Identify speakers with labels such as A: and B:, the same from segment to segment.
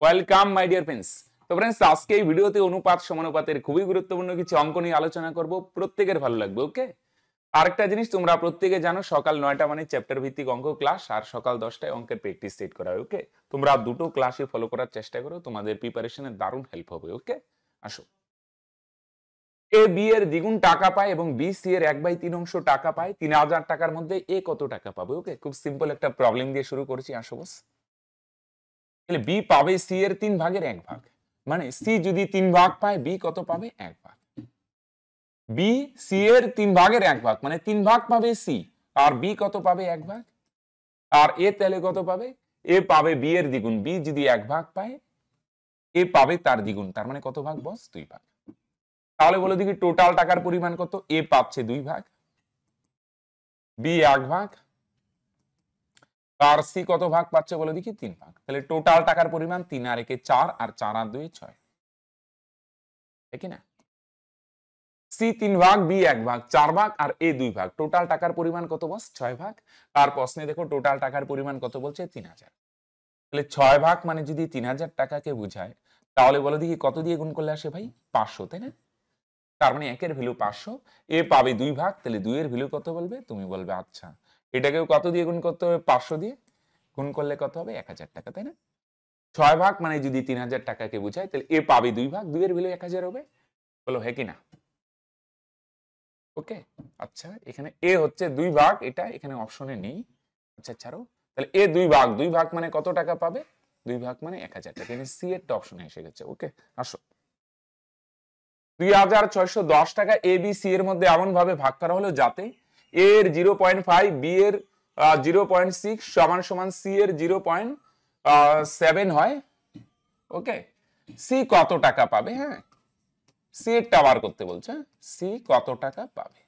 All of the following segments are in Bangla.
A: Welcome my dear friends. তো ফ্রেন্ডস, আজকে এই ভিডিওতে অনুপাত সমানুপাতের খুবই গুরুত্বপূর্ণ কিছু অঙ্ক নিয়ে আলোচনা করব, প্রত্যেকের ভালো লাগবে। ওকে, আরেকটা জিনিস তোমরা প্রত্যেকে জানো, সকাল 9টা মানে চ্যাপ্টার ভিত্তিক অঙ্ক ক্লাস, আর সকাল 10টায় অঙ্কের প্র্যাকটিস সেট করা হয়। ওকে, তোমরা দুটো ক্লাসই ফলো করার চেষ্টা করো, তোমাদের প্রিপারেশনে দারুণ হেল্প হবে। ওকে, আসো। এ বি এর দ্বিগুণ টাকা পায় এবং বি সি এর 1/3 অংশ টাকা পায়। 3000 টাকার মধ্যে এ কত টাকা পাবে? ওকে, খুব সিম্পল একটা প্রবলেম দিয়ে শুরু করছি, আসো বস। তাহলে বি পাবে সি এর 3 ভাগের 1 ভাগ, মানে সি যদি 3 ভাগ পায় বি কত পাবে? 1 ভাগ। বি সি এর 3 ভাগের 1 ভাগ, মানে 3 ভাগ পাবে সি, আর বি কত পাবে? 1 ভাগ। আর এ তাহলে কত পাবে? এ পাবে বি এর দ্বিগুণ। বি যদি 1 ভাগ পায়, এ পাবে তার দ্বিগুণ, তার মানে কত ভাগ বস? 2 ভাগ। তাহলে বলে দেখি টোটাল টাকার পরিমাণ কত? এ পাচ্ছে 2 ভাগ, বি 1 ভাগ, আর সি কত ভাগ পাচ্ছে বলে দেখি? 3 ভাগ। তাহলে টোটাল টাকার পরিমাণ 3 আর 1 4, আর 4 আর 2 6, ঠিক না? সি 3 ভাগ, বি 1 ভাগ, 4 ভাগ, আর এ 2 ভাগ। টোটাল টাকার পরিমাণ কত বস? 6 ভাগ। আর প্রশ্নে দেখো টোটাল টাকার পরিমাণ কত বলছে? 3000। তাহলে 6 ভাগ মানে যদি 3000 টাকাকে বোঝায়, তাহলে বলো দেখি কত দিয়ে গুণ করলে আসে ভাই? 500, তাই না? তার মানে একের ভ্যালু 500, এ পাবে 2 ভাগ, তাহলে 2 এর ভ্যালু কত বলবে? তুমি বলবে আচ্ছা এটাকেও কত দিয়ে গুণ করতে হবে? 500 দিয়ে গুণ করলে কত হবে? 1000 টাকা, তাই না? 6 ভাগ মানে যদি 3000 টাকাকে বোঝায়, তাহলে এ পাবে 2 ভাগ, 2 এর ভ্যালু 1000 হবে। বলো হ্যাঁ কি না? ওকে, আচ্ছা এখানে এ হচ্ছে 2 ভাগ, এটা এখানে অপশনে নেই। আচ্ছা ছাড়ো, তাহলে এ 2 ভাগ, 2 ভাগ মানে কত টাকা পাবে? 2 ভাগ মানে 1000 টাকা। এখানে সি এর অপশনে এসে গেছে। ওকে, আসো। 2610 টাকা এ বি সি এর মধ্যে এমন ভাবে ভাগ করা হলো যাতে এ এর 0.5, বি এর 0.6 সমান সমান সি এর 0.7 হয়। ওকে, সি কত টাকা পাবে? হ্যাঁ, সি এরটা বার করতে বলছে। সি কত টাকা পাবে?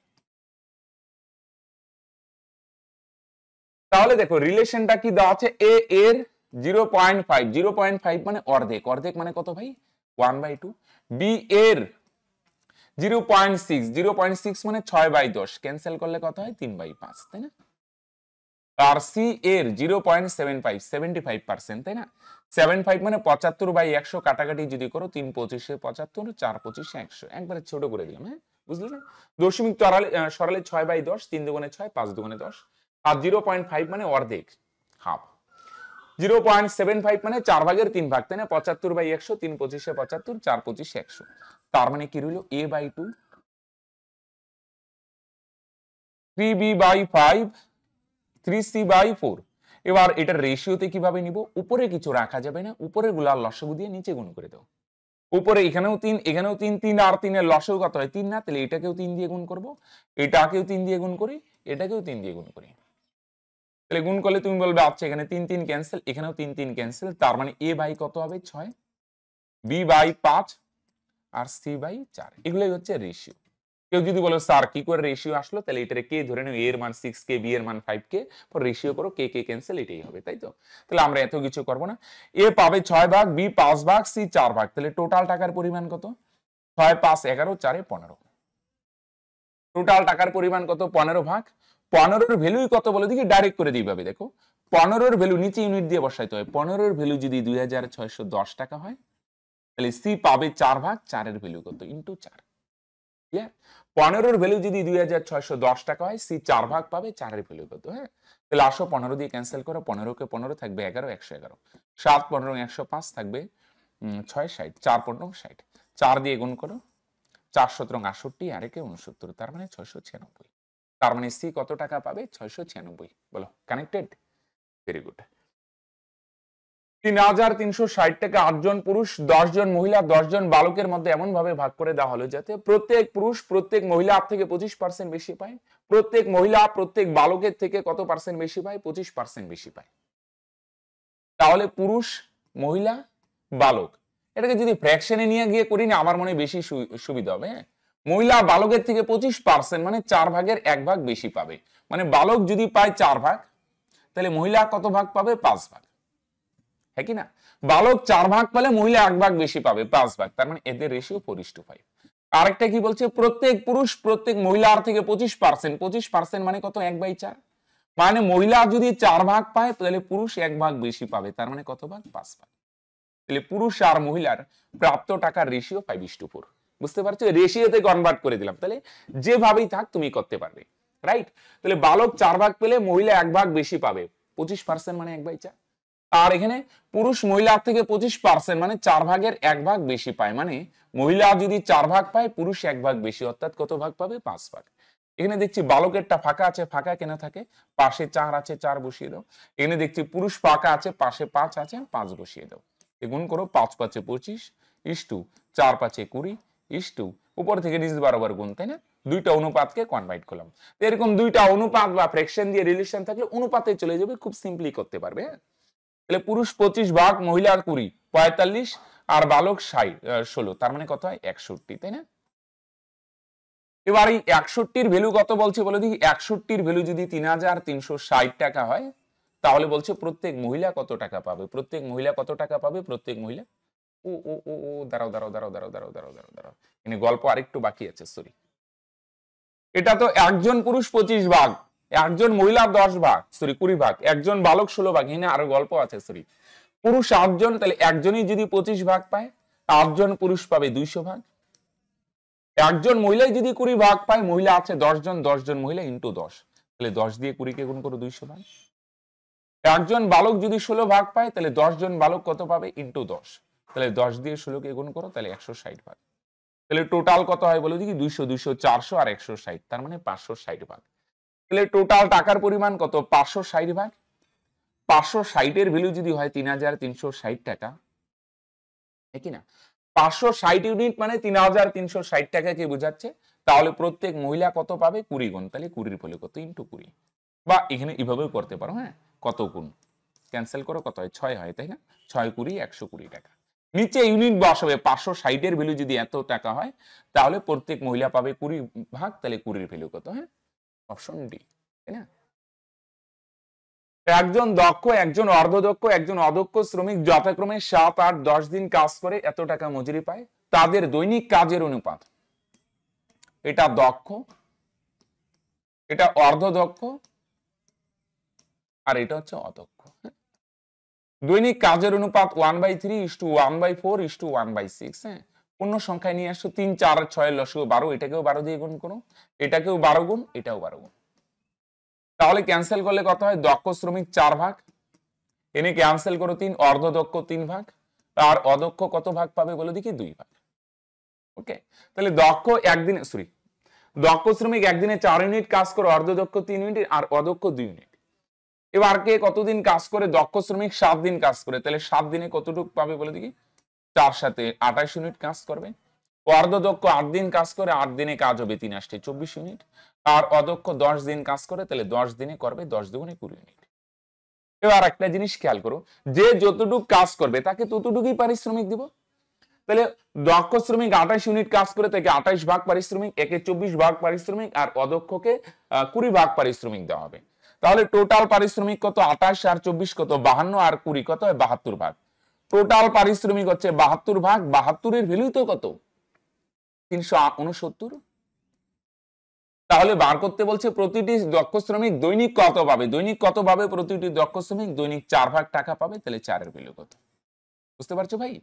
A: তাহলে দেখো রিলেশনটা কি দেওয়া আছে? এ এর 0.5, 0.5 মানে অর্ধেক, অর্ধেক মানে কত ভাই? 1/2। বি এর 0.6, 0.6 মানে 6/10, ক্যান্সেল করলে কত হয়? 3/5, তাই না? আর সি এর 0.75, 75%, তাই না? 75 মানে 75/100, কাটাকাটি যদি করো 3 25 75, 4 25 100, একবারে ছোট করে দিলাম। হ্যাঁ, বুঝলে না? দশমিক সরালে 6/10, 3 দুগুণে 6, 5 দুগুণে 10, আর 0.5 মানে অর্ধেক, হাফ। 0.75 মানে 4 ভাগের 3 ভাগ, তাই না? 75/100, 3 25 75, 4 25 100, তার মানে কি রইল? a/2, 3b/5, 3c/4। এবার এটার রেশিওতে কিভাবে নিব? উপরে কিছু রাখা যাবে না, উপরের গুলা লসাগু দিয়ে নিচে গুণ করে দাও। উপরে এখানেও 3, এখানেও 3, 3 আর 3 এর লসাগু কত হয়? 3 না? তাহলে এটাকেও 3 দিয়ে গুণ করব, এটাকেও 3 দিয়ে গুণ করি, এটাকেও 3 দিয়ে গুণ করি। তাহলে গুণ করলে তুমি বলবে আচ্ছা এখানে 3 3 ক্যান্সেল, এখানেও 3 3 ক্যান্সেল, তার মানে a বাই কত হবে? 6, b বাই 5, আর c বাই 4। এগুলাই হচ্ছে রেশিও। কেউ যদি বলো স্যার কি করে রেশিও আসলো, তাহলে এটারে কে ধরে নেব, এ এর মান 6 কে, বি এর মান 5 কে, পর রেশিও করো, কে কে ক্যান্সেল, এটাই হবে, তাই তো? তাহলে আমরা এত কিছু করব না। এ পাবে 6 ভাগ, বি 5 ভাগ, সি 4 ভাগ। তাহলে টোটাল টাকার পরিমাণ কত? 6 5 11, 4 15। টোটাল টাকার পরিমাণ কত? 15 ভাগ। 15 এর ভ্যালুই কত বলে দেখি, ডাইরেক্ট করে দিই ভাবে। দেখো 15 এর ভ্যালু নিচে ইউনিট দিয়ে বসাইতে হয়। 15 এর ভ্যালু যদি 2610 টাকা হয়, তাহলে সি পাবে 4 ভাগ, 4 এর ভ্যালু কত? ইনটু 4। 15 এর ভ্যালু যদি 2610 টাকা হয়, সি 4 ভাগ পাবে, 4 এর ভ্যালু কত? হ্যাঁ, তাহলে আসো 15 দিয়ে ক্যান্সেল করো, 15 কে 15 থাকবে 11, 111, 7 15 105 থাকবে 6 60, 4 15 60, 4 দিয়ে গুণ করো, 4 17 68, আর একে 69, তার মানে 696। তার মানে সি কত টাকা পাবে? 696। বলো কানেক্টেড? Very good. 3360 টাকা 8 জন পুরুষ, 10 জন মহিলা, 10 জন বালকের মধ্যে এমন ভাবে ভাগ করে দেওয়া হলো যাতে প্রত্যেক পুরুষ প্রত্যেক মহিলা থেকে 25% বেশি পায়, প্রত্যেক মহিলা প্রত্যেক বালকের থেকে কত পার্সেন্ট বেশি পায়? 25% বেশি পায়। তাহলে পুরুষ, মহিলা, বালক, এটাকে যদি ফ্র্যাকশনে নিয়ে গিয়ে করি না, আমার মনে বেশি সুবিধা হবে। হ্যাঁ, মহিলা বালকের থেকে 25% মানে 4 ভাগের 1 ভাগ বেশি পাবে। মানে বালক যদি পায় 4 ভাগ, তাহলে মহিলা কত ভাগ পাবে? 5 ভাগ। হ্যাঁ কি না? বালক 4 ভাগ পেলে মহিলা 1 ভাগ বেশি পাবে, 5 ভাগ। তার মানে এদের রেশিও 4:5। আরেকটা কি বলছে? প্রত্যেক পুরুষ প্রত্যেক মহিলার থেকে 25%, 25% মানে কত? 1/4। মানে মহিলা যদি 4 ভাগ পায়, তাহলে পুরুষ 1 ভাগ বেশি পাবে, তার মানে কত ভাগ? 5 ভাগ। তাহলে পুরুষ আর মহিলার প্রাপ্ত টাকার রেশিও 5:4। বুঝতে পারছো, রেশিওতে কনভার্ট করে দিলাম, তাহলে যেভাবেই থাক তুমি করতে পারবে, রাইট। তাহলে বালক 4 ভাগ পেলে মহিলা 1 ভাগ বেশি পাবে, 25% মানে 1/4। আর এখানে পুরুষ মহিলার থেকে 25% মানে 4 ভাগের 1 ভাগ বেশি পায়, মানে মহিলা যদি 4 ভাগ পায় পুরুষ 1 ভাগ বেশি, অর্থাৎ কত ভাগ পাবে? 5 ভাগ। এখানে দেখছি বালকেরটা ফাঁকা আছে, ফাঁকা কেন থাকে? পাশে 4 আছে, 4 বসিয়ে দাও। এখানে দেখছি পুরুষ ফাঁকা আছে, পাশে 5 আছে, 5 বসিয়ে দাও। গুণ করো, 5 5 25 ইস্টু 4 5 20 ইস্টু উপর থেকে নিচ বরাবর গুণ, তাই না? দুইটা অনুপাতকে কনভার্ট করলাম। এরকম দুইটা অনুপাত বা ফ্র্যাকশন দিয়ে রিলেশন থাকলে অনুপাতে চলে যাবে, খুব সিম্পলি করতে পারবে। তাহলে পুরুষ 25 ভাগ, মহিলা 20, 45 আর বালক 16, তার মানে কত হয়? 61, তাই না? এবার এই 61-র ভ্যালু কত বলছে বলে দেখি। 61-র ভ্যালু যদি 3360 টাকা হয়, তাহলে বলছে প্রত্যেক মহিলা কত টাকা পাবে? প্রত্যেক মহিলা কত টাকা পাবে? প্রত্যেক মহিলা ও ও ও ও দাঁড়াও দাঁড়াও দাঁড়াও দাঁড়াও দাঁড়াও দাঁড়াও দাঁড়াও দাঁড়াও, এখানে গল্প আরেকটু বাকি আছে, সরি। এটা তো একজন পুরুষ 25 ভাগ, একজন মহিলা 10 ভাগ, সরি 20 ভাগ, একজন বালক 16 ভাগ, এখানে আরো গল্প আছে, সরি। পুরুষ 8 জন, তাহলে একজনই যদি 25 ভাগ পায়, 8 জন পুরুষ পাবে 200 ভাগ। একজন মহিলাই যদি 20 ভাগ পায়, মহিলা আছে 10 জন, 10 জন মহিলা ইন্টু 10, তাহলে 10 দিয়ে 20 কে গুণ করো, 200 ভাগ। একজন বালক যদি 16 ভাগ পায়, তাহলে 10 জন বালক কত পাবে? ইন্টু 10, তাহলে 10 দিয়ে 16 কে গুণ করো, তাহলে 160 ভাগ। তাহলে টোটাল কত হয় বলো দেখি? 200 200 400 আর 160, তার মানে 560 ভাগ। তাহলে টোটাল টাকার পরিমাণ কত? 560 ভাগ। 560-এর ভ্যালু যদি হয় 3360 টাকা, কি না? 560 ইউনিট মানে 3360 টাকাকে বোঝাচ্ছে। তাহলে প্রত্যেক মহিলা কত পাবে? 20 গুণ। তাহলে 20-র ভ্যালু কত? ইন্টু 20। বা এখানে এভাবেও করতে পারো, হ্যাঁ, কত গুণ ক্যান্সেল করো, কত হয়? 6 হয়, তাই না? 6 20 120 টাকা। নিচে ইউনিট বসাবে। 560-এর ভ্যালু যদি এত টাকা হয়, তাহলে প্রত্যেক মহিলা পাবে 20 ভাগ, তাহলে 20-র ভ্যালু কত? হ্যাঁ, অপশন ডি, তাই না? একজন দক্ষ, একজন অর্ধদক্ষ, একজন অদক্ষ শ্রমিক যথাক্রমে 7 8 10 দিন কাজ করে এত টাকা মজুরি পায়। তাদের দৈনিক কাজের অনুপাত, এটা দক্ষ, এটা অর্ধদক্ষ, আর এটা হচ্ছে অদক্ষ। দৈনিক কাজের অনুপাত 1/3:1/4:1/6। হ্যাঁ, পূর্ণ সংখ্যায় নিয়ে আসো। 3 4 6 লসগু 12, এটাকেও 12 দিয়ে গুণ করো, এটাকেও 12 গুণ, এটাও 12 গুণ। তাহলে ক্যান্সেল করলে কত হয়? দক্ষ শ্রমিক 4 ভাগ, এনে ক্যান্সেল করো 3, অর্ধদক্ষ 3 ভাগ, আর অদক্ষ কত ভাগ পাবে বলে দেখি? 2 ভাগ। ওকে, তাহলে দক্ষ একদিনে, সরি, দক্ষ শ্রমিক একদিনে 4 ইউনিট কাজ করে, অর্ধদক্ষ 3 ইউনিট আর অদক্ষ 2 ইউনিট। এবার কে কতদিন কাজ করে? দক্ষ শ্রমিক 7 দিন কাজ করে, তাহলে 7 দিনে কতটুকু পাবে বলে দেখি? 4 7 28 ইউনিট কাজ করবে। অর্ধদক্ষ 8 দিন কাজ করে, 8 দিনে কাজ হবে 3 8 24 ইউনিট। আর অদক্ষ 10 দিন কাজ করে, তাহলে 10 দিনে করবে 10 দুগুণে 20 ইউনিট। এবার একটা জিনিস খেয়াল করো, যে যতটুকু কাজ করবে তাকে ততটুকুই পারিশ্রমিক দিব। তাহলে দক্ষ শ্রমিক 28 ইউনিট কাজ করে, তাকে 28 ভাগ পারিশ্রমিক, একে 24 ভাগ পারিশ্রমিক, আর অদক্ষকে 20 ভাগ পারিশ্রমিক দেওয়া হবে। তাহলে টোটাল পারিশ্রমিক কত? 28 আর 24 কত? 52, আর 20 কত হয়? 72 ভাগ। টোটাল পারিশ্রমিক হচ্ছে 72 ভাগ। 72-এর ভ্যালু তো কত? 369। তাহলে বার করতে বলছে প্রতিটি দক্ষ শ্রমিক দৈনিক কত পাবে? দৈনিক কত পাবে প্রতিটি দক্ষ শ্রমিক? দৈনিক 4 ভাগ টাকা পাবে। তাহলে 4-এর ভ্যালু কত? বুঝতে পারছো ভাই?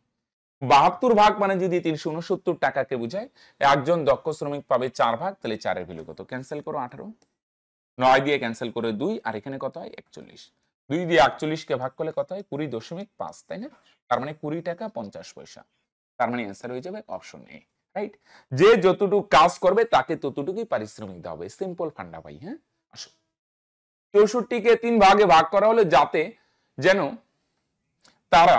A: 72 ভাগ মানে যদি 369 টাকাকে বোঝায়, একজন দক্ষ শ্রমিক পাবে 4 ভাগ, তাহলে 4-এর ভ্যালু কত? ক্যান্সেল করো, 18, 9 দিয়ে ক্যান্সেল করে 2, আর এখানে কত হয়? 41। 2 দিয়ে 41 কে ভাগ করলে কত হয়? 20.5, তাই না? তার মানে 20 টাকা 50 পয়সা। তার মানে অ্যান্সার হয়ে যাবে অপশন এ, রাইট। যে যতটুকু কাজ করবে তাকে ততটুকুই পারিশ্রমিক দেওয়া হবে। সিম্পল ফান্ডা ভাই। হ্যাঁ, আসো। 64-কে 3 ভাগে ভাগ করা হলো যাতে যেন তারা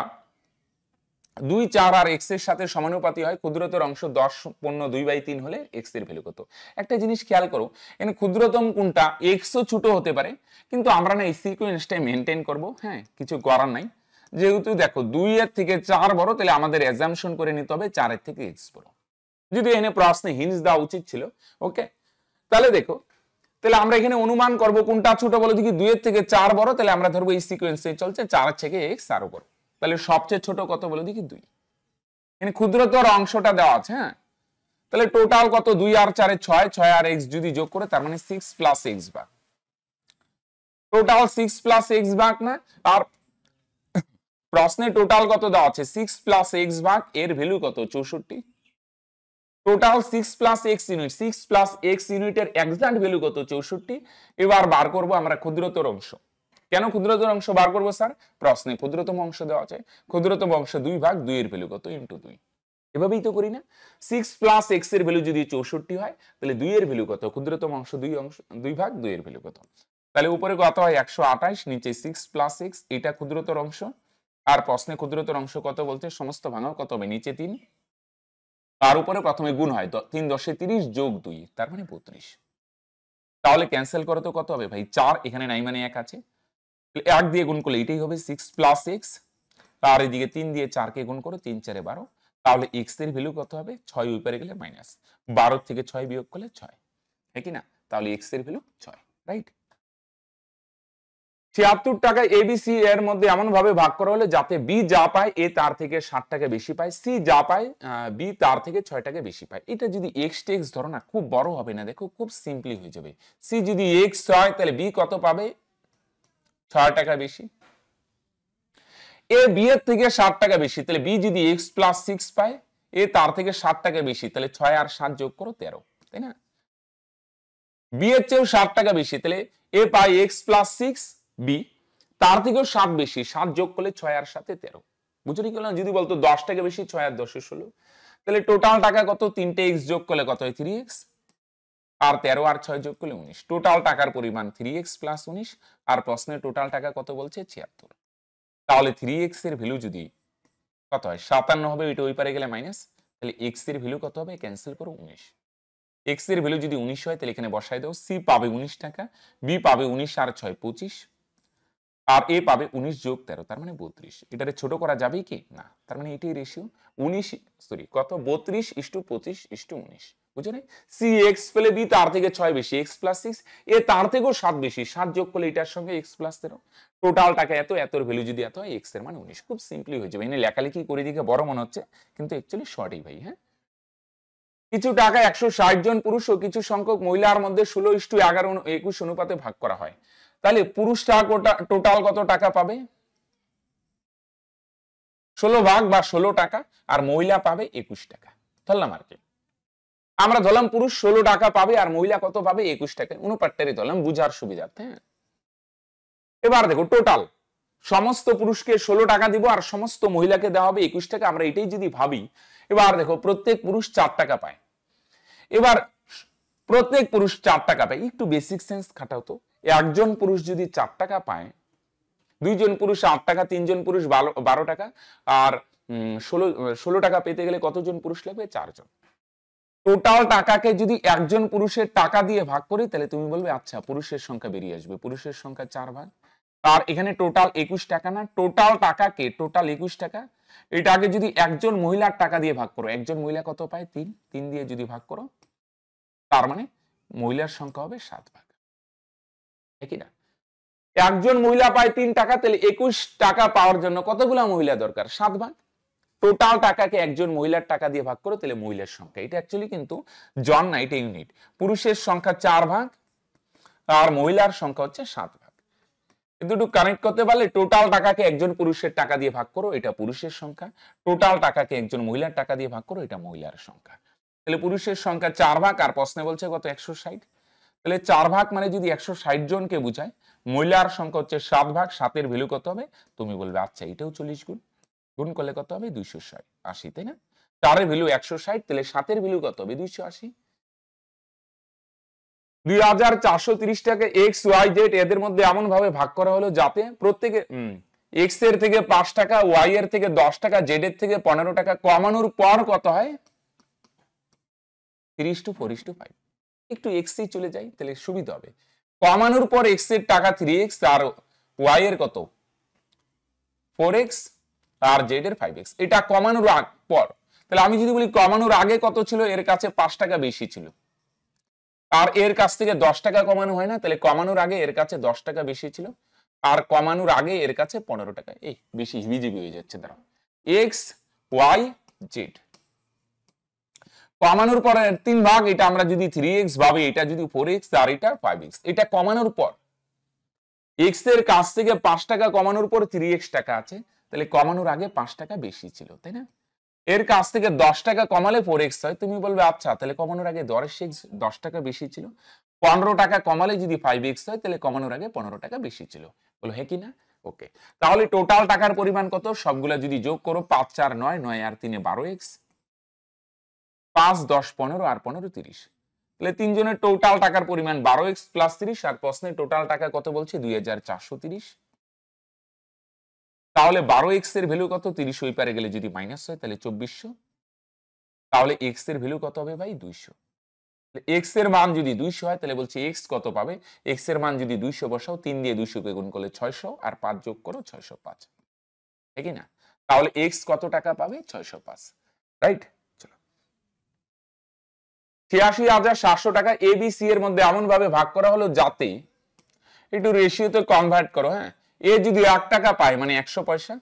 A: 2 4 আর x এর সাথে সমানুপাতি হয়। ক্ষুদ্রতর অংশ 10 15 2/3 হলে x এর ভ্যালু কত? একটা জিনিস খেয়াল করো, এখানে ক্ষুদ্রতম কোনটা? x ও ছোট হতে পারে, কিন্তু আমরা না এই সিকোয়েন্সটাই মেনটেন করব। হ্যাঁ, কিছু করার নাই। যেহেতু দেখো 2 এর থেকে 4 বড়, তাহলে আমাদের অ্যাজাম্পশন করে নিতে হবে 4 এর থেকে x বড়। যদি এখানে প্রশ্নে হিন্স দেওয়া উচিত ছিল। ওকে, তাহলে দেখো, তাহলে আমরা এখানে অনুমান করব কোনটা ছোট বলো দেখি? 2 এর থেকে 4 বড়, তাহলে আমরা ধরবো এই সিকোয়েন্সে চলছে 4 এর থেকে x আরো বড়। তাহলে সবচেয়ে ছোট কত বলো দেখি? 2। এখানে ক্ষুদ্রতর অংশটা দেওয়া আছে। হ্যাঁ, তাহলে টোটাল কত? 2 আর 4 6, 6 আর x যদি যোগ করে, তার মানে 6 প্লাস x ভাগ। টোটাল 6 প্লাস x ভাগ না? আর প্রশ্নে টোটাল কত দেওয়া আছে 6 প্লাস এক্স ভাগ এর ভ্যালু কত 64। Total 6 plus x unit, 6 plus x ইউনিটের এক্সাক্ট ভ্যালু কত 64। এবার বার করব আমরা ক্ষুদ্রতর অংশ। কেন ক্ষুদ্রতর অংশ বার করব স্যার? প্রশ্নে ক্ষুদ্রতম অংশ দেওয়া আছে, ক্ষুদ্রতম অংশ 2 ভাগ 2 এর ভ্যালু কত ইনটু 2। এভাবেই তো করি না? 6 প্লাস এক্স এর ভ্যালু যদি 64 হয় তাহলে 2 এর ভ্যালু কত, ক্ষুদ্রতম অংশ 2 ভাগ 2 এর ভ্যালু কত, তাহলে উপরে কত হয় 128, নিচে 6 প্লাস এক্স, এটা ক্ষুদ্রতর অংশ। আর প্রশ্নে ক্ষুদ্রতর অংশ কত বলতে সমস্ত ভাঙাও কত হবে নিচে 3, তার উপরে প্রথমে গুণ হয় 3 10 30 যোগ 2 তার মানে 32। তাহলে ক্যান্সেল করো তো কত হবে ভাই 4, এখানে নাই মানে 1 আছে, 1 দিয়ে গুণ করলে এটাই হবে 6 প্লাস এক্স, আর এদিকে 3 দিয়ে 4 কে গুণ করো 3 4 12, তাহলে এক্স এর ভ্যালু কত হবে 6 উপরে গেলে মাইনাস 12 থেকে 6 বিয়োগ করলে 6, হ্যাঁ কি না? তাহলে এক্স এর ভ্যালু 6, রাইট। 76 টাকা এবিসি এর মধ্যে এমন ভাবে ভাগ করা হলো যাতে বি যা পায় এ তার থেকে 60 টাকা বেশি পায়, সি যা পায় বি তার থেকে 6 টাকা বেশি পায়। এটা যদি এক্স টেক্স ধরো না, খুব বড় হবে না, দেখো খুব সিম্পলি হয়ে যাবে। সি যদি এক্স হয় তাহলে বি কত পাবে 6 টাকা বেশি, এ বি এর থেকে 60 টাকা বেশি, তাহলে বি যদি এক্স প্লাস 6 পায় এ তার থেকে 60 টাকা বেশি, তাহলে 6 আর 7 যোগ করো 13, তাই না? বি এর চেয়েও 60 টাকা বেশি, তাহলে এ পায় এক্স প্লাস 6, বি তার থেকেও 7 বেশি, 7 যোগ করলে 6 আর 7 13, বুঝলি কি না? যদি বলতো 10 টাকা বেশি 6 আর 10 16, তাহলে টোটাল টাকা কত, 3টে এক্স যোগ করলে কত হয় 3x, আর 13 আর 6 যোগ করলে 19, টোটাল টাকার পরিমাণ 3x প্লাস 19। আর প্রশ্নে টোটাল টাকা কত বলছে 76, তাহলে 3x এর ভ্যালু যদি কত হয় 57 হবে, এটা ওই পারে গেলে মাইনাস, তাহলে x এর ভ্যালু কত হবে ক্যান্সেল করো 19, x এর ভ্যালু যদি 19 হয় তাহলে এখানে বসাই দাও, সি পাবে 19 টাকা, বি পাবে 19 আর 6 25, আর এ পাবে 19 যোগ 13 তার মানে 32। এটারে ছোট করা যাবে কি না? তার মানে এটাই রেশিও 19 সরি কত 32:25:19, বুঝছো না? সি এক্স পেলে বি তার থেকে 6 বেশি, এক্স প্লাস 6, এ তার থেকেও 7 বেশি, 7 যোগ করলে এটার সঙ্গে এক্স প্লাস 13, টোটাল টাকা এত, এতর ভ্যালু যদি এত হয় এক্স এর মান 19। খুব সিম্পলি হয়ে যাবে। এনে লেখালেখি করে দিকে বড় মনে হচ্ছে কিন্তু অ্যাকচুয়ালি শর্টই ভাই। হ্যাঁ, কিছু টাকা 160 জন পুরুষ ও কিছু সংখ্যক মহিলার মধ্যে 16:11:21 অনুপাতে ভাগ করা হয়, তাহলে পুরুষটা টোটাল কত টাকা পাবে 16 ভাগ বা 16 টাকা, আর মহিলা পাবে 21 টাকা। ধরলাম আর কি, আমরা ধরলাম পুরুষ 16 টাকা পাবে আর মহিলা কত পাবে 21 টাকা, অনুপাতটারই ধরলাম বুঝার সুবিধার্থে। হ্যাঁ, এবার দেখো টোটাল সমস্ত পুরুষকে 16 টাকা দিব আর সমস্ত মহিলাকে দেওয়া হবে 21 টাকা, আমরা এটাই যদি ভাবি, এবার দেখো প্রত্যেক পুরুষ 4 টাকা পায়, এবার প্রত্যেক পুরুষ 4 টাকা পায়, একটু বেসিক সেন্স খাটাও তো, একজন পুরুষ যদি 4 টাকা পায়, দুইজন পুরুষ 8 টাকা, তিনজন পুরুষ 12 টাকা, আর 16 টাকা পেতে গেলে কতজন পুরুষ লাগবে 4 জন। টোটাল টাকাকে যদি একজন পুরুষের টাকা দিয়ে ভাগ করি তাহলে তুমি বলবে আচ্ছা পুরুষের সংখ্যা বেরিয়ে আসবে, পুরুষের সংখ্যা 4 ভাগ, আর এখানে টোটাল 21 টাকা না, টোটাল টাকাকে টোটাল 21 টাকা, এটাকে যদি একজন মহিলার টাকা দিয়ে ভাগ করো, একজন মহিলা কত পায় 3 দিয়ে যদি ভাগ করো, তার মানে মহিলার সংখ্যা হবে 7 ভাগ, একই না? একজন মহিলা পায় 3 টাকা, তাহলে 21 টাকা পাওয়ার জন্য কতগুলো মহিলা দরকার 7 ভাগ, টোটাল টাকাকে একজন মহিলার টাকা দিয়ে ভাগ করো তাহলে মহিলার সংখ্যা, এটা অ্যাকচুয়ালি কিন্তু জন না, এটা ইউনিট, পুরুষের সংখ্যা 4 ভাগ আর মহিলার সংখ্যা হচ্ছে 7 ভাগ, দুটো কানেক্ট করতে পারলে টোটাল টাকাকে একজন পুরুষের টাকা দিয়ে ভাগ করো, এটা পুরুষের সংখ্যা, টোটাল টাকাকে একজন মহিলার টাকা দিয়ে ভাগ করো, এটা মহিলার সংখ্যা, তাহলে পুরুষের সংখ্যা 4 ভাগ আর প্রশ্নে বলছে কত 160, তাহলে 4 ভাগ মানে যদি 160 জনকে বোঝায়, মহিলার সংখ্যা হচ্ছে 7 ভাগ, 7 এর ভ্যালু কত হবে তুমি বলবে আচ্ছা এটাও 40 গুণ, গুণ করলে কত হবে 280, তাই না? 4 এর ভ্যালু 160, তাহলে 7 এর ভ্যালু কত হবে 280। 2430 টাকা এক্স ওয়াই জেড এদের মধ্যে এমন ভাবে ভাগ করা হলো যাতে প্রত্যেকে এক্স এর থেকে 5 টাকা, ওয়াই এর থেকে 10 টাকা, জেড এর থেকে 15 টাকা কমানোর পর কত হয় 3:4:5, একটু এক্স এ চলে যাই তাহলে সুবিধা হবে, কমানোর পর এক্স এর টাকা 3x আর ওয়াই এর কত 4x আর জেড এর 5x, এটা কমানোর পর, তাহলে আমি যদি বলি কমানোর আগে কত ছিল, এর কাছে 5 টাকা বেশি ছিল, আর এর কাছ থেকে 10 টাকা কমানো হয় না, তাহলে কমানোর আগে এর কাছে 10 টাকা বেশি ছিল, আর কমানোর আগে এর কাছে 15 টাকা, এই বেশি হিবিজিবি হয়ে যাচ্ছে, দাঁড়াও এক্স ওয়াই জেড কমানোর পর 3 ভাগ, এটা আমরা যদি 3x ভাবি, এটা যদি 4x আর এটা 5x, এটা কমানোর পর x এর কাছ থেকে 5 টাকা কমানোর পর 3x টাকা আছে, তাহলে কমানোর আগে 5 টাকা বেশি ছিল, তাই না? এর কাছ থেকে 10 টাকা কমালে 4x হয়। তুমি বলবে আচ্ছা তাহলে কমানোর আগে 10 টাকা বেশি ছিল, 15 টাকা কমালে যদি 5x হয় তাহলে কমানোর আগে 15 টাকা বেশি ছিল। বলো হ্যাঁ কি না? ওকে, তাহলে টোটাল টাকার পরিমাণ কত? সবগুলা যদি যোগ করো 5 4 9 9 আর 3 12x, 5 10 15 আর 15 30, তাহলে তিনজনের টোটাল টাকার পরিমাণ 12x প্লাস 30। আর প্রশ্নে টোটাল টাকা কত বলছে? 2430। তাহলে 12x এর ভ্যালু কত? 30 ওই পারে গেলে যদি মাইনাস হয় তাহলে 2400। তাহলে x এর ভ্যালু কত হবে ভাই? 200। x এর মান যদি 200 হয় তাহলে বলছে x কত পাবে? x এর মান যদি 200 বসাও, 3 দিয়ে 200 কে গুণ করলে 600 আর 5 যোগ করো 605, ঠিক না? তাহলে x কত টাকা পাবে? 605, রাইট? চলো, 86,700 টাকা ABC এর মধ্যে এমন ভাবে ভাগ করা হলো যাতে একটু রেশিওতে কনভার্ট করো। হ্যাঁ, এ যদি 8 টাকা পায় মানে 100 পয়সা,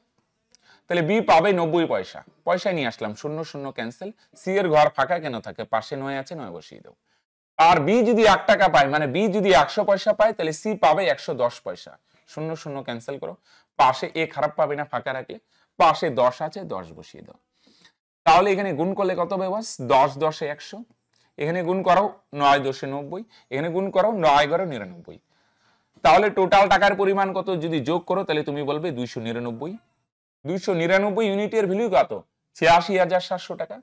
A: তাহলে বি পাবে 90 পয়সা। পয়সা নিয়ে আসলাম, 0 0 ক্যান্সেল। সি এর ঘর ফাঁকা কেন থাকে? পাশে 9 আছে, 9 বসিয়ে দাও। আর বি যদি 1 টাকা পায় মানে বি যদি 100 পয়সা পায় তাহলে সি পাবে 110 পয়সা। 0 0 ক্যান্সেল করো, পাশে এ খারাপ পাবে না ফাঁকা রাখলে, পাশে 10 আছে, 10 বসিয়ে দাও। তাহলে এখানে গুণ করলে কত হবে বস? 10 10 এ 100, এখানে গুণ করো 9 10 এ 90, এখানে গুণ করো 9 11 99। তাহলে টোটাল টাকার পরিমাণ কত যদি যোগ করো তাহলে তুমি বলবে 299। 299 ইউনিটের ভ্যালু কত? 86,700 টাকা।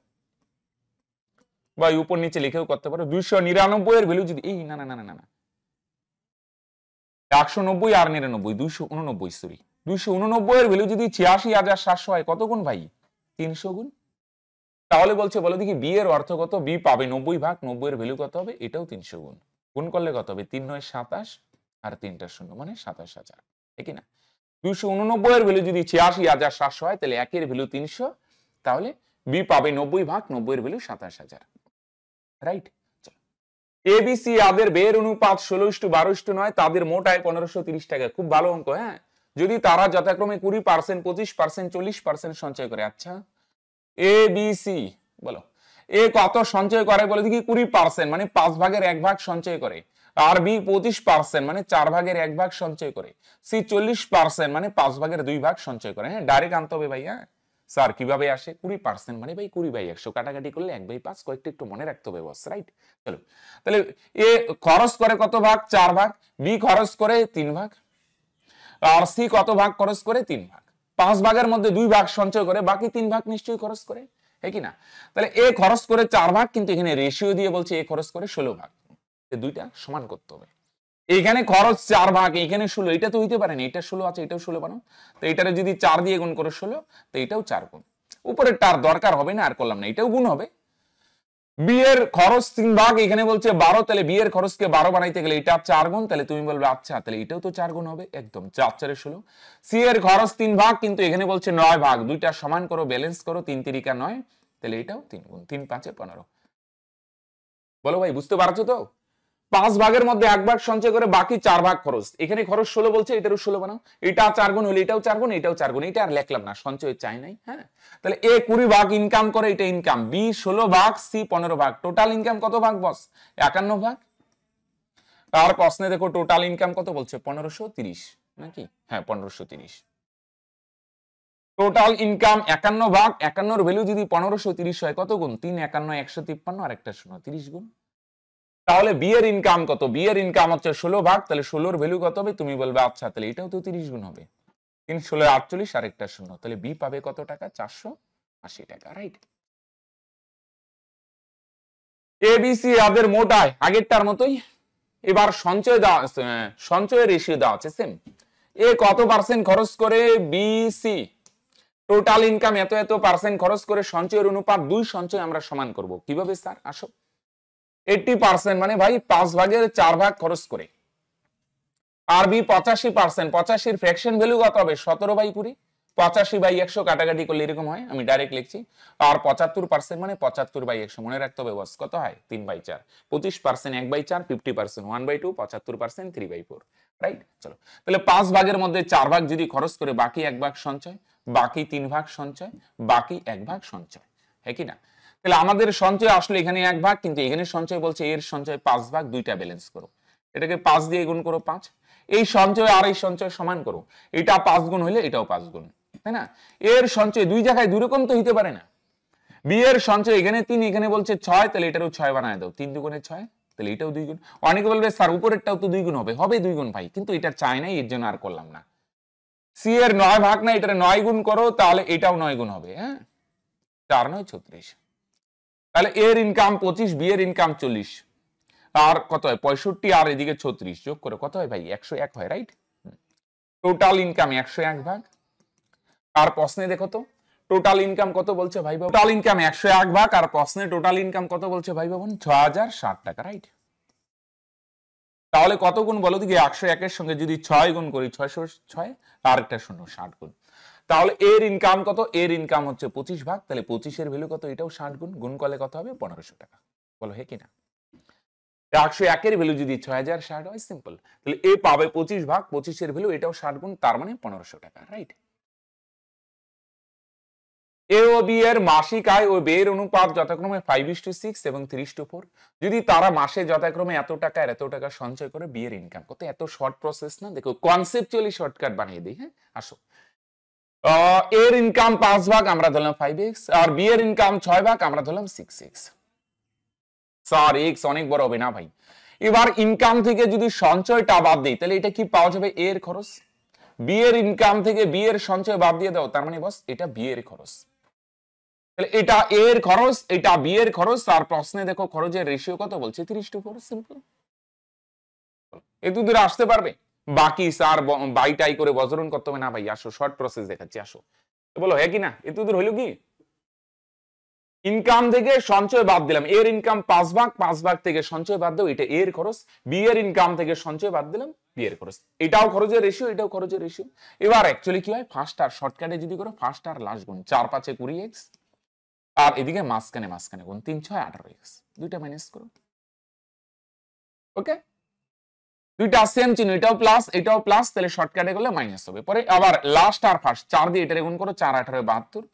A: বা উপর নিচে লিখেও করতে পারো। 299 এর ভ্যালু যদি এই না না না না না 190 আর 99 289, সরি 289 এর ভ্যালু যদি 86,700 হয় কত গুণ ভাই? 300 গুণ। তাহলে বলছে বলো দেখি বি এর অর্থ কত? বি পাবে 90 ভাগ 90 এর ভ্যালু কত হবে? এটাও 300 গুণ। গুণ করলে কত হবে? 3 9 27 আর 3টা শূন্য মানে 27,000, ঠিক না? 289 এর ভ্যালু যদি 86,700 হয় তাহলে 1 এর ভ্যালু 300, তাহলে বি পাবে 90 ভাগ 90 এর ভ্যালু 27,000, রাইট? এবিসি আদের ব্যয়ের অনুপাত 16:12:9, তাদের মোট আয় 1530 টাকা। খুব ভালো অঙ্ক। হ্যাঁ, যদি তারা যথাক্রমে 20%, 25%, 40% সঞ্চয় করে। আচ্ছা, এ বি সি বলো এ কত সঞ্চয় করে? বলে দেখি 20% মানে 5 ভাগের 1 ভাগ সঞ্চয় করে। আর বি 25% মানে 4 ভাগের 1 ভাগ সঞ্চয় করে। সি 40% মানে 5 ভাগের 2 ভাগ সঞ্চয় করে। হ্যাঁ, ডাইরেক্ট আনতে হবে ভাই। হ্যাঁ স্যার কিভাবে আসে? 20% মানে ভাই 20/100, কাটাকাটি করলে 1/5, কয়েকটা একটু মনে রাখতে হবে বস, রাইট? চলো, তাহলে এ খরচ করে কত ভাগ? 4 ভাগ। বি খরচ করে 3 ভাগ। আর সি কত ভাগ খরচ করে? 3 ভাগ। 5 ভাগের মধ্যে 2 ভাগ সঞ্চয় করে, বাকি 3 ভাগ নিশ্চয়ই খরচ করে, হ্যাঁ কি না? তাহলে এ খরচ করে 4 ভাগ, কিন্তু এখানে রেশিও দিয়ে বলছে এ খরচ করে 16 ভাগ। এই দুইটা সমান করতে হবে। এখানে খরচ 4 ভাগ, এখানে 16, এটা তো হইতে পারে না। এটা 16 আছে, এটাও 16 বানাও। তো এটারে যদি 4 দিয়ে গুণ করে 16, তো এটাও 4 গুণ। উপরের টার দরকার হবে না, আর করলাম না, এটাও গুণ হবে। বি এর খরচ 3 ভাগ, এখানে বলছে 12, তাহলে বি এর খরচকে 12 বানাইতে গেলে এটা 4 গুণ, তাহলে তুমি বলবে আচ্ছা তাহলে এটাও তো 4 গুণ হবে, একদম 4 4 এ 16। সি এর খরচ 3 ভাগ, কিন্তু এখানে বলছে 9 ভাগ, দুইটা সমান করো, ব্যালেন্স করো, 3 3 9, তাহলে এটাও 3 গুণ, 3 5 15। বলো ভাই বুঝতে পারছো তো? 5 ভাগের মধ্যে 1 ভাগ সঞ্চয় করে, বাকি 4 ভাগ খরচ। এখানে খরচ 16 বলছে, এটারও 16 বানাও। এটা 4 গুণ হলে এটাও 4 গুণ, এটাও 4 গুণ, এটা আর লিখলাম না, সঞ্চয় চাই নাই। হ্যাঁ, তাহলে এ 20 ভাগ ইনকাম করে, এটা ইনকাম। বি 16 ভাগ, সি 15 ভাগ। টোটাল ইনকাম কত ভাগ বস? 51 ভাগ। আর প্রশ্নে দেখো টোটাল ইনকাম কত বলছে? 1530 নাকি? হ্যাঁ 1530। টোটাল ইনকাম 51 ভাগ, 51 এর ভ্যালু যদি 1530 হয় কত গুণ? 3 51 153 আর একটা শূন্য, 30 গুণ। তাহলে বি এর ইনকাম কত? বি এর ইনকাম হচ্ছে 16 ভাগ, তাহলে 16 এর ভ্যালু কত হবে? তুমি বলবে আচ্ছা তাহলে এটাও তো 30 গুণ হবে। 3 16 48 আর একটা শূন্য, তাহলে বি পাবে কত টাকা? 480 টাকা, রাইট? এবিসি এদের মোট আয় আগেরটার মতোই। এবার সঞ্চয় দেওয়া আছে, সঞ্চয়ের রেশিও দেওয়া আছে সেম। এ কত পার্সেন্ট খরচ করে? বি সি টোটাল ইনকাম এত এত পার্সেন্ট খরচ করে, সঞ্চয়ের অনুপাত 2, সঞ্চয় আমরা সমান করব কিভাবে স্যার? আসো, 80% মানে ভাই 5 ভাগের 4 ভাগ খরচ করে। আর বি 85%, 85 ফ্র্যাকশন ভ্যালু কত হবে? 17/20। 85/100 কাটাকাটি করলে এরকম হয়, আমি ডাইরেক্ট লিখছি। আর 75% মানে 75/100, মনে রাখতে হবে বস, কত হয়? 3/4। 25% 1/4, 50% 1/2, 75% 3/4, রাইট? চলো, তাহলে 5 ভাগের মধ্যে 4 ভাগ যদি খরচ করে, বাকি 1 ভাগ সঞ্চয়, বাকি 3 ভাগ সঞ্চয়, বাকি 1 ভাগ সঞ্চয়, হ্যাঁ কি না? তাহলে আমাদের সঞ্চয় আসলে এখানে 1 ভাগ, কিন্তু এখানে সঞ্চয় বলছে এর সঞ্চয় 5 ভাগ, দুইটা ব্যালেন্স করো। এটাকে 5 দিয়ে গুণ করো 5। এই সঞ্চয় আর এই সঞ্চয় সমান করো, এটা 5 গুণ হলে এটাও 5 গুণ। তাই না? এর সঞ্চয় দুই জায়গায় দুই রকম তো হইতে পারে না। বি এর সঞ্চয় এখানে 3, এখানে বলছে 6, তাহলে এটারও 6 বানায় দাও, 3 দুগুণে 6, তাহলে এটাও 2 গুণ। অনেকে বলবে স্যার উপরেরটাও তো 2 গুণ হবে, হবে 2 গুণ ভাই, কিন্তু এটা চাই নাই, এর জন্য আর করলাম না। সি এর 9 ভাগ না, এটারে 9 গুণ করো, তাহলে এটাও 9 গুণ হবে। হ্যাঁ, 4 9 36, তাহলে এর ইনকাম 25, বি এর ইনকাম 40, আর কত হয় 65, আর এদিকে 36 যোগ করে কত হয় ভাই 101 হয়, রাইট? টোটাল ইনকাম 101 ভাগ। আর প্রশ্নে দেখো তো টোটাল ইনকাম কত বলছে ভাই বাবু? টোটাল ইনকাম 101 ভাগ, আর প্রশ্নে টোটাল ইনকাম কত বলছে ভাই বাবু? 6060 টাকা, রাইট? তাহলে কত গুণ বলো দিকে? 101 এর সঙ্গে যদি 6 গুণ করি, 606, আর একটা শূন্য 60 গুণ। তাহলে এর ইনকাম কত? এর ইনকাম হচ্ছে 25 ভাগ, তাহলে 25 এর ভ্যালু কত? এটাও 60 গুণ, গুণ করলে কত হবে? 1500 টাকা। বলো হে কিনা? 101 এর ভ্যালু যদি 6060 হয়, সিম্পল, তাহলে এ পাবে 25 ভাগ, 25 এর ভ্যালু এটাও 60 গুণ, তার মানে 1500 টাকা, রাইট? এ ও বি এর মাসিক আয় ও ব্যয়ের অনুপাত যথাক্রমে 5:6 এবং 3:4। যদি তারা মাসে যথাক্রমে এত টাকা আর এত টাকা সঞ্চয় করে, বিয়ের ইনকাম কত? এত শর্ট প্রসেস না? দেখো কনসেপচুয়ালি শর্টকাট বানিয়ে দিই। হ্যাঁ, আসো। এর ইনকাম 5 ভাগ, আমরা ধরলাম 5x, আর বি এর ইনকাম 6 ভাগ, আমরা ধরলাম 6x। স্যার x অনেক বড় হবে না ভাই? এবার ইনকাম থেকে যদি সঞ্চয়টা বাদ দিই, তাহলে এটা কি পাওয়া যাবে? এর খরচ। বি এর ইনকাম থেকে বি এর সঞ্চয় বাদ দিয়ে দাও, তার মানে বস এটা বি এর খরচ। তাহলে এটা এর খরচ, এটা বি এর খরচ, আর প্রশ্নে দেখো খরচের রেশিও কত বলছে? 3:4, সিম্পল। এত দূরে আসতে পারবে? বাকি স্যার বাইটাই করে বজরন করতে হবে না ভাই, আসো শর্ট প্রসেস দেখাচ্ছি, আসো। বলো হ্যাঁ কি না? এত দূর হইলো কি? ইনকাম থেকে সঞ্চয় বাদ দিলাম, এর ইনকাম 5 ভাগ, 5 ভাগ থেকে সঞ্চয় বাদ দাও, এটা এর খরচ। বি এর ইনকাম থেকে সঞ্চয় বাদ দিলাম, বি এর খরচ। এটাও খরচের রেশিও, এটাও খরচের রেশিও। এবার অ্যাকচুয়ালি কি হয়? ফার্স্ট আর শর্টকাটে যদি করো, ফার্স্ট আর লাস্ট গুণ, 4 5 20x, আর এদিকে মাঝখানে মাঝখানে গুণ 3 6 18x, দুইটা মাইনাস করো। ওকে, দুইটা সেম চিহ্ন, এটাও প্লাস এটাও প্লাস, তাহলে শর্টকাটে করলে মাইনাস হবে। পরে আবার লাস্ট আর ফার্স্ট 4 দিয়ে এটারে গুণ করো, 4 18 72,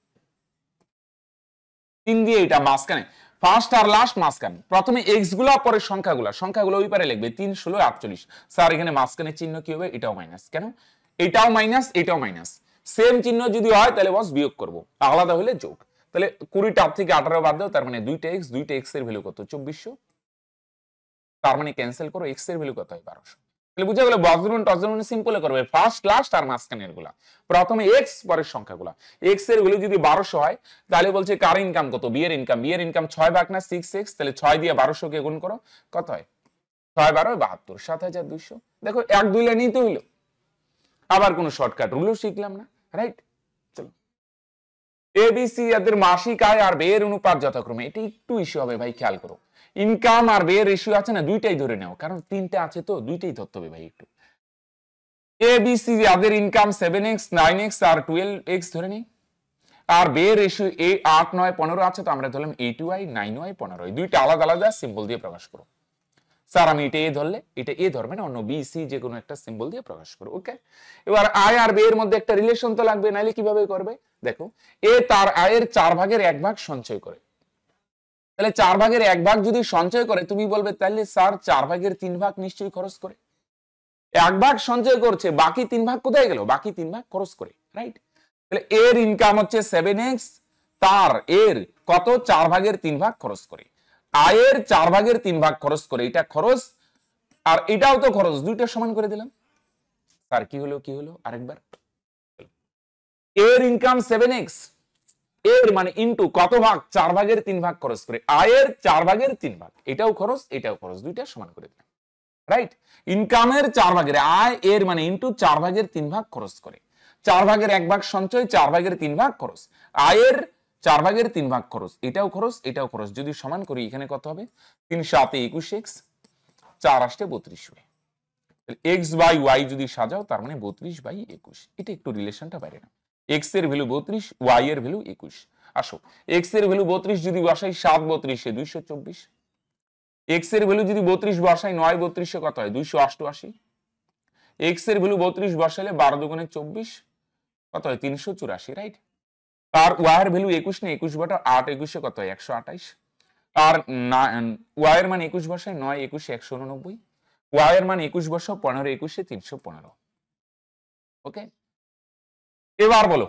A: 3 দিয়ে এটা মাঝখানে, ফার্স্ট আর লাস্ট মাঝখানে। প্রথমে এক্স গুলা, পরে সংখ্যাগুলো ওই পারে লিখবে, 3 16 48। স্যার এখানে মাঝখানে চিহ্ন কি হবে? এটাও মাইনাস। কেন? এটাও মাইনাস, এটাও মাইনাস। সেম চিহ্ন যদি হয় তাহলে বস বিয়োগ করব, আলাদা হলে যোগ। তাহলে 20 থেকে 18 বাদ দাও, তার মানে দুইটা এক্স এর ভ্যালু কত? 2400। তার মানে ক্যান্সেল করো, এক্স এর ভ্যালু কত হয়? 1200। তাহলে বুঝা গেল, বজ্রগুণ টজ্রগুণ সিম্পল করবে, ফার্স্ট লাস্ট আর মাঝখানের গুলা, প্রথমে এক্স পরের সংখ্যাগুলা। এক্স এর ভ্যালু যদি 1200 হয়, তাহলে বলছে কার ইনকাম কত? বি এর ইনকাম। বি এর ইনকাম 6 ভাগ না 6x, তাহলে 6 দিয়ে 1200 কে গুণ করো, কত হয়? 6 12 72, 7200। দেখো 1 2 লাইন নিতে হইলো, আবার কোনো শর্টকাট রুলও শিখলাম না, রাইট? চলো, এবিসি এদের মাসিক আয় আর ব্যয়ের অনুপাত যথাক্রমে, এটা একটু ইস্যু হবে ভাই, খেয়াল করো। ইনকাম আর ব্যয়ের রেশিও আছে না, দুইটাই ধরে নাও, কারণ তিনটা আছে তো দুইটাই ধরতে হবে ভাই একটু। এবিসি এদের ইনকাম 7x 9x আর 12x ধরে নেই, আর ব্যয়ের রেশিও 8 9 15 আছে, তো আমরা ধরলাম 8y 9y 15y, দুইটা আলাদা আলাদা সিম্বল দিয়ে প্রকাশ করো। স্যার আমি এটা এ ধরলে, এটা এ ধরবে না, অন্য বি সি যে কোনো একটা সিম্বল দিয়ে প্রকাশ করো। ওকে, এবার আয় আর ব্যয়ের মধ্যে একটা রিলেশন তো লাগবে, নাইলে কিভাবে করবে? দেখো, এ তার আয়ের 4 ভাগের 1 ভাগ সঞ্চয় করে, তাহলে 4 ভাগের 1 ভাগ যদি সঞ্চয় করে, তুমি বলবে তাহলে স্যার 4 ভাগের 3 ভাগ নিশ্চয়ই খরচ করে। 1 ভাগ সঞ্চয় করছে, বাকি 3 ভাগ কোথায় গেল? বাকি 3 ভাগ খরচ করে, রাইট? তাহলে এর ইনকাম হচ্ছে 7x, তার এর কত? 4 ভাগের 3 ভাগ খরচ করে। আয়ের 4 ভাগের 3 ভাগ খরচ করে, এটা খরচ আর এটাও তো খরচ, দুইটা সমান করে দিলাম। স্যার কি হলো কি হলো? আরেকবার, এর ইনকাম 7x, এর মানে ইনটু কত ভাগ? 4 ভাগের 3 ভাগ খরচ করে। আয়ের 4 ভাগের 3 ভাগ, এটাও খরচ এটাও খরচ, দুইটা সমান করে দিলাম, রাইট? ইনকামের 4 ভাগের, আয় এর মানে ইনটু 4 ভাগের 3 ভাগ খরচ করে, 4 ভাগের 1 ভাগ সঞ্চয়, 4 ভাগের 3 ভাগ খরচ, আয়ের 4 ভাগের 3 ভাগ খরচ, এটাও খরচ এটাও খরচ, যদি সমান করি এখানে কত হবে? 3 7 21x, 4 আসতে 32 হবে। x বাই y যদি সাজাও, তার মানে 32/21। এটা একটু রিলেশনটা বাইরে না, x এর ভ্যালু 32, y এর ভ্যালু 21। আসো, x এর ভ্যালু 32 যদি বসাই, 7 32 এ 224। x এর ভ্যালু যদি 32 বসাই, 9 32 এ কত হয়? 288। x এর ভ্যালু 32 বসালে 12 দুগুণে 24, কত হয়? 384, রাইট? আর y এর ভ্যালু 21 না, 21 বটা 8 21 এ কত হয়? 128। আর y এর মান 21 বসাই, 9 21 এ 189। y এর মান 21 বসাও, 15 21 এ 315। ওকে, এবার বলো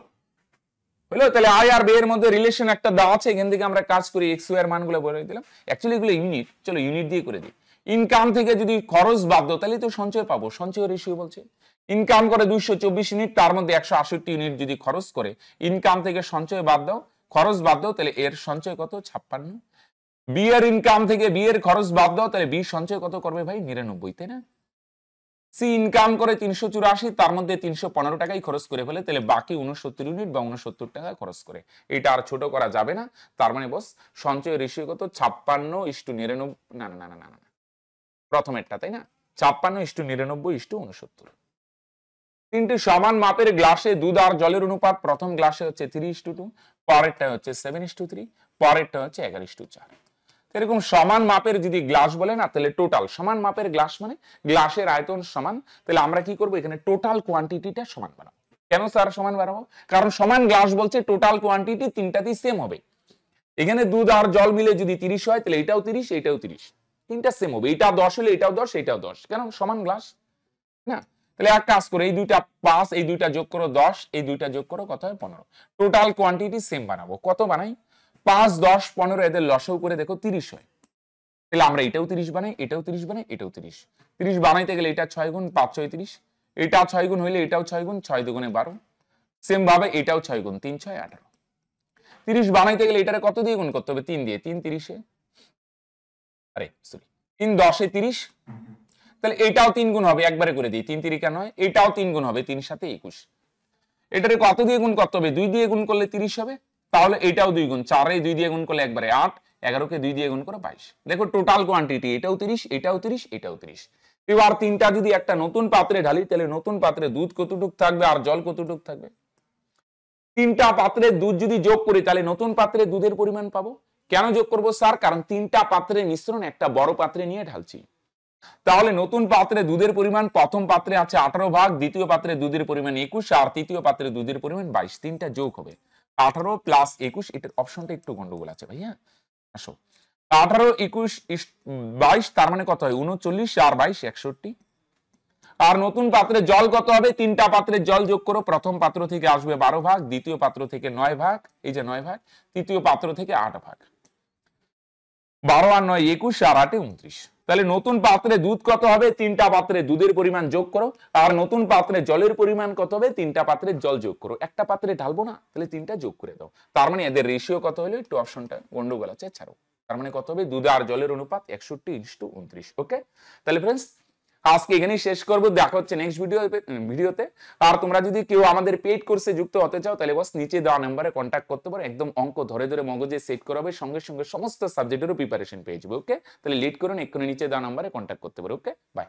A: হলো? তাহলে আই আর বে এর মধ্যে রিলেশন একটা দেওয়া আছে, এখান থেকে আমরা কাজ করি, এক্স ওয়াই এর মানগুলো বলে দিলাম। অ্যাকচুয়ালি এগুলো ইউনিট, চলো ইউনিট দিয়ে করে দিই। ইনকাম থেকে যদি খরচ বাদ দাও তাহলে তো সঞ্চয় পাবো, সঞ্চয় রেশিও বলছে। ইনকাম করে 224 ইউনিট, তার মধ্যে 168 ইউনিট যদি খরচ করে, ইনকাম থেকে সঞ্চয় বাদ দাও, খরচ বাদ দাও, তাহলে এর সঞ্চয় কত? 56। বি এর ইনকাম থেকে বি এর খরচ বাদ দাও, তাহলে বি সঞ্চয় কত করবে ভাই? 99, তাই না? সি ইনকাম করে 384, তার মধ্যে 315 টাকাই খরচ করে ফেলে, তাহলে বাকি 69 ইউনিট বা 69 টাকা খরচ করে। এটা আর ছোট করা যাবে না, তার মানে বস সঞ্চয় রেশিও কত? 56:99। না না না না না, প্রথমেরটা, তাই না? 56:99:69। তিনটি সমান মাপের গ্লাসে দুধ আর জলের অনুপাত, প্রথম গ্লাসে হচ্ছে 3:2, পরেরটা হচ্ছে 7:3, পরেরটা হচ্ছে 11:4। এরকম সমান মাপের যদি গ্লাস বলে না, তাহলে টোটাল সমান মাপের গ্লাস মানে গ্লাসের আয়তন সমান, তাহলে আমরা কি করব? এখানে টোটাল কোয়ান্টিটিটা সমান বানাবো। কেন স্যার সমান বানাবো? কারণ সমান গ্লাস বলছে টোটাল কোয়ান্টিটি তিনটাতেই সেম হবে। এখানে দুধ আর জল মিলে যদি 30 হয়, তাহলে এটাও 30, এটাও 30, তিনটা সেম হবে। এটা 10 হলে এটাও 10, এটাও 10, কেন? সমান গ্লাস না? তাহলে এক কাজ করে, এই দুইটা 5, এই দুইটা যোগ করো 10, এই দুইটা যোগ করো কত হয়? 15। টোটাল কোয়ান্টিটি সেম বানাবো। কত বানাই? 5, 10, 15 এদের লসাগু করে দেখো 30 হয়। তাহলে আমরা এটাও 30 বানাই, এটাও 30 বানাই, এটাও 30। 30 বানাইতে গেলে এটা 6 গুণ 5 6 30, এটা 6 গুণ হইলে এটাও 6 গুণ, 6 দুগুণে 12। সেম ভাবে এটাও 6 গুণ, 3 6 18। 30 বানাইতে গেলে এটারে কত দিয়ে গুণ করতে হবে? 3 দিয়ে। 3 30-এ, আরে সরি, 3 10-এ 30। তাহলে এটাও 3 গুণ হবে, একবারে করে দিই, 3 3 কেন হয়? এটাও 3 গুণ হবে, 3 7 21। এটারে কত দিয়ে গুণ করতে হবে? 2 দিয়ে গুণ করলে 30 হবে। তাহলে এটাও 2 গুণ, 4-এ 2 দিয়ে গুণ করলে একবারে 8, 11-কে 2 দিয়ে গুণ করে 22। দেখো টোটাল কোয়ান্টিটি এটাও 30, এটাও 30, এটাও 30। এবার তিনটা যদি একটা নতুন পাত্রে ঢালি, তাহলে নতুন পাত্রে দুধ কতটুক থাকবে আর জল কতটুক থাকবে? তিনটা পাত্রে দুধ যদি যোগ করি, তাহলে নতুন পাত্রে দুধের পরিমাণ পাবো। কেন যোগ করবো স্যার? কারণ তিনটা পাত্রের মিশ্রণ একটা বড় পাত্রে নিয়ে ঢালছি। তাহলে নতুন পাত্রে দুধের পরিমাণ প্রথম পাত্রে আছে 18 ভাগ, দ্বিতীয় পাত্রে দুধের পরিমাণ 21, আর তৃতীয় পাত্রে দুধের পরিমাণ 22। তিনটা যোগ হবে 18 প্লাস 21। এটার অপশনটা একটু গন্ডগোল আছে ভাইয়া, আসো। 18 21 22, তার মানে কত হয়? 39, আর 22 61। আর নতুন পাত্রে জল কত হবে? তিনটা পাত্রের জল যোগ করো, প্রথম পাত্র থেকে আসবে 12 ভাগ, দ্বিতীয় পাত্র থেকে 9 ভাগ, এই যে 9 ভাগ, তৃতীয় পাত্র থেকে 8 ভাগ। 12 আর 9 21, আর 8 29। তাহলে নতুন পাত্রে দুধ কত হবে? তিনটা পাত্রে দুধের পরিমাণ যোগ করো, আর নতুন পাত্রে জলের পরিমাণ কত হবে? তিনটা পাত্রে জল যোগ করো। একটা পাত্রে ঢালবো না, তাহলে তিনটা যোগ করে দাও। তার মানে এদের রেশিও কত হলো? একটু অপশনটা গন্ডগোল আছে, ছাড়ো। তার মানে কত হবে? দুধ আর জলের অনুপাত 61:29। ওকে, তাহলে ফ্রেন্ডস আজকে এখানেই শেষ করবো। দেখা হচ্ছে নেক্সট ভিডিওতে। আর তোমরা যদি কেউ আমাদের পেইড কোর্সে যুক্ত হতে চাও, তাহলে বস নিচে দেওয়া নম্বরে কন্ট্যাক্ট করতে পারো। একদম অঙ্ক ধরে ধরে মগজে সেট করা হবে, সঙ্গে সঙ্গে সমস্ত সাবজেক্টেরও প্রিপারেশন পেয়ে যাবে। ওকে, তাহলে লেট করুন, এক্ষুনি নিচে দেওয়া নম্বরে কন্ট্যাক্ট করতে পারো। ওকে, বাই।